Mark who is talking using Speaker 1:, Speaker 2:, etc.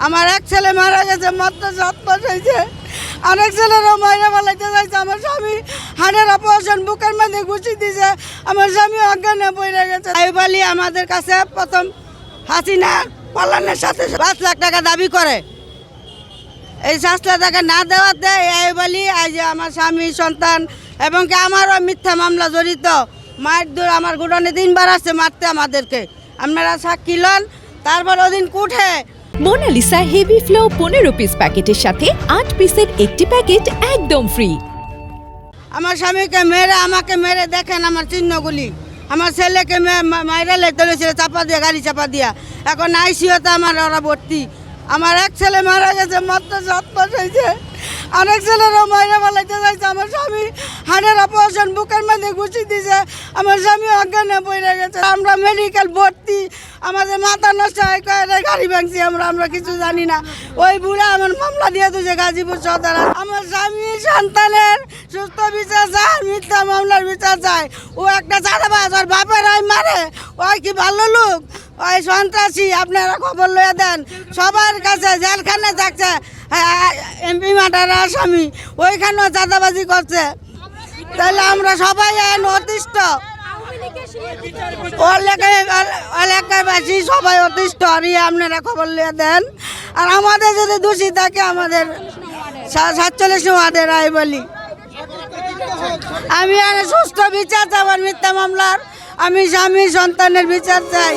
Speaker 1: আমার এক ছেলে মারা গেছে, মাত্র 7 মাস হয়েছে। আরেক ছেলেরও মাইরা ফেলাইতে চাইছে। আমার স্বামী হাড়ের অপারেশন, বুকের মধ্যে ঘুষি দিছে। আমার স্বামী অজ্ঞানে পড়ে গেছে। আইয়ুব আলী আমাদের কাছে প্রথম হাসিনা পলানের সাথে 5 লাখ টাকা দাবি করে। এই 5 লাখ টাকা না দেওয়াতে আইয়ুব আলী আজ আমার স্বামী, সন্তান এবং কি আমারও মিথ্যা মামলা জড়িত। মায়ের দূর আমার গোডাউনে 3 বার আসছে মারতে আমাদেরকে। আপনারা সাক্ষী লন। তারপর ওদিন কুঠে
Speaker 2: মোনালিসা হেভি ফ্লো 15 পিস প্যাকেটের সাথে 8 পিসের একটি প্যাকেট একদম ফ্রি।
Speaker 1: আমার স্বামীকে মেরে, আমাকে মেরে দেখেন আমার চিহ্নগুলি। আমার ছেলেকে মাইরা লেতে ছিল চাপা দিয়া, গাড়ি চাপা দিয়া। এখন আইসিওতে আমার ওরা ভর্তি। আমার এক ছেলে মারা গেছে, মাত্র 7 মাস হয়েছে। আরেক ছেলেরও মাইরা ফেলাইতে চাইছে। আমার স্বামী হাড়ের অপারেশন, বুকের মধ্যে ঘুষি দিছে। আমার স্বামী অজ্ঞানে পড়ে গেছে। আমরা মেডিকেল ভর্তি, আমাদের মাথা নষ্ট হয়, গাড়ি ভাঙছি আমরা কিছু জানি না। ওই বুড়া আমার মামলা দিয়ে দিয়েছে গাজীপুর সদর। আমার স্বামী সন্তানের সুস্থ বিচার চায়, মিথ্যা মামলার বিচার চায়। ও একটা চাঁদাবাজ, ওর বাপের ওই মারে। ওই কি ভালো লোক? ওই সন্ত্রাসী। আপনারা খবর লইয়া দেন সবার কাছে। জেলখানে থাকছে এমপি মাটার আসামি, ওইখানেও চাঁদাবাজি করছে। তাহলে আমরা সবাই অতিষ্ঠ, এলাকাবাসী সবাই অতিষ্ঠ। আপনারা খবর লিয়ে দেন। আর আমাদের যদি দোষী থাকে, আমাদের 47 ওয়ার্ডের আইয়ুব আলী। আমি সুস্থ বিচার চাই মিথ্যা মামলার। আমি স্বামী সন্তানের বিচার চাই।